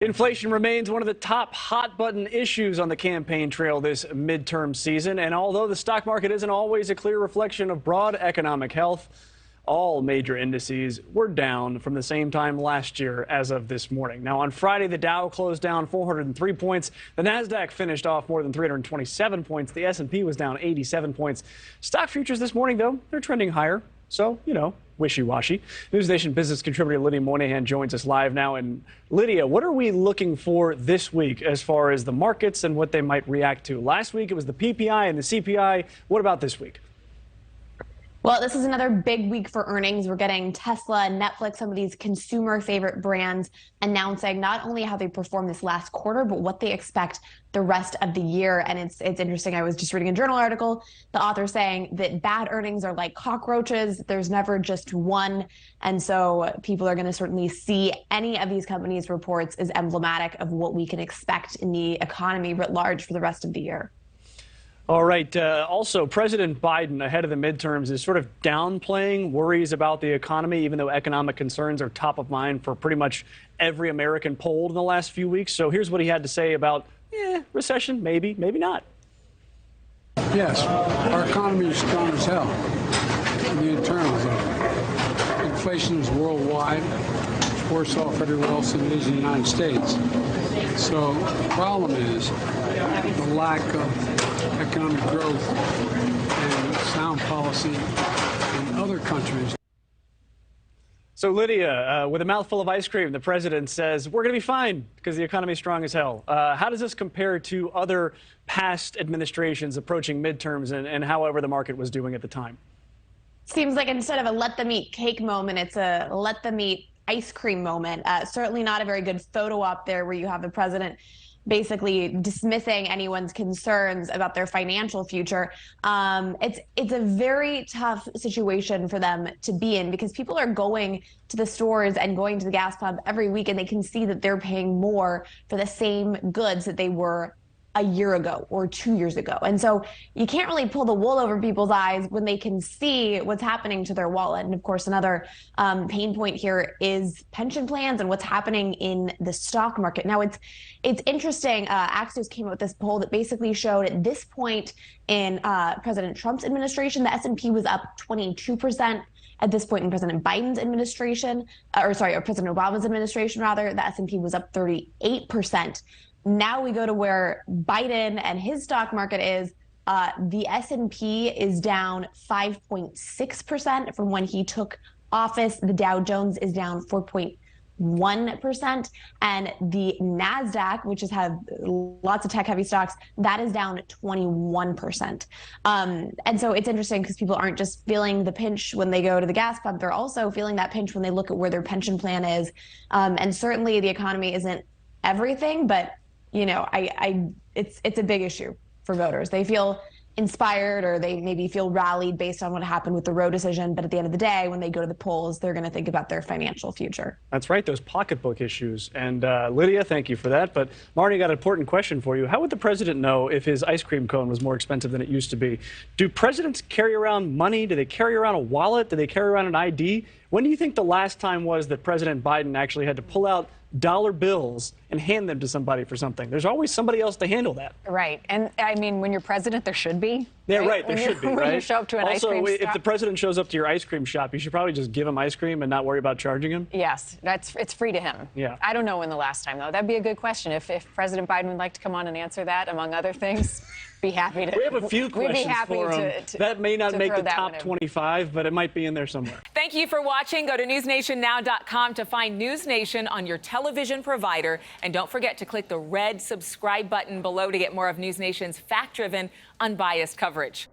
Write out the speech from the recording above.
Inflation remains one of the top hot-button issues on the campaign trail this midterm season. And although the stock market isn't always a clear reflection of broad economic health, all major indices were down from the same time last year as of this morning. Now, on Friday, the Dow closed down 403 points. The NASDAQ finished off more than 327 points. The S&P was down 87 points. Stock futures this morning, though, they're trending higher. So, wishy-washy. NewsNation business contributor Lydia Moynihan joins us live now. And Lydia, what are we looking for this week as far as the markets and what they might react to? Last week, it was the PPI and the CPI. What about this week? Well, this is another big week for earnings. We're getting Tesla, Netflix, some of these consumer favorite brands announcing not only how they performed this last quarter, but what they expect the rest of the year. And it's interesting. I was just reading a journal article, the author saying that bad earnings are like cockroaches. There's never just one. And so people are going to certainly see any of these companies' reports as emblematic of what we can expect in the economy writ large for the rest of the year. All right. Also, President Biden, ahead of the midterms, is sort of downplaying worries about the economy, even though economic concerns are top of mind for pretty much every American polled in the last few weeks. So here's what he had to say about recession, maybe, maybe not. Yes, our economy is strong as hell. The internals are. Inflation is worldwide. It's worse off everywhere else than it is in the United States. So the problem is the lack of economic growth and sound policy in other countries. So, Lydia, with a mouthful of ice cream, the president says we're going to be fine because the economy is strong as hell. How does this compare to other past administrations approaching midterms and however the market was doing at the time? Seems like instead of a let them eat cake moment, it's a let them eat ice cream moment. Certainly not a very good photo op there where you have the president basically dismissing anyone's concerns about their financial future. It's a very tough situation for them to be in because people are going to the stores and going to the gas pump every week and they can see that they're paying more for the same goods that they were a year ago or 2 years ago. And so you can't really pull the wool over people's eyes when they can see what's happening to their wallet. And of course, another pain point here is pension plans and what's happening in the stock market. Now, it's interesting. Axios came out with this poll that basically showed at this point in President Trump's administration, the S&P was up 22%. At this point in President Biden's administration, or President Obama's administration, rather, the S&P was up 38%. Now we go to where Biden and his stock market is. The S&P is down 5.6% from when he took office. The Dow Jones is down 4.1%. And the NASDAQ, which has had lots of tech-heavy stocks, that is down 21%. And so it's interesting because people aren't just feeling the pinch when they go to the gas pump. They're also feeling that pinch when they look at where their pension plan is. And certainly the economy isn't everything, but it's a big issue for voters. They feel inspired or they maybe feel rallied based on what happened with the Roe decision. But at the end of the day, when they go to the polls, they're going to think about their financial future. That's right, those pocketbook issues. And Lydia, thank you for that. But Marty, got an important question for you. How would the president know if his ice cream cone was more expensive than it used to be? Do presidents carry around money? Do they carry around a wallet? Do they carry around an ID? When do you think the last time was that President Biden actually had to pull out dollar bills and hand them to somebody for something? There's always somebody else to handle that. Right. And I mean, when you're president, there should be. Yeah, right. There should be, right? When you show up to an ice cream shop. Also, if the president shows up to your ice cream shop, you should probably just give him ice cream and not worry about charging him. Yes, it's free to him. Yeah. I don't know when the last time, though. That'd be a good question. If President Biden would like to come on and answer that, among other things, be happy to. We have a few questions for him. That may not make the top 25, but it might be in there somewhere. Thank you for watching. Go to newsnationnow.com to find NewsNation on your television provider. And don't forget to click the red subscribe button below to get more of NewsNation's fact-driven, unbiased coverage.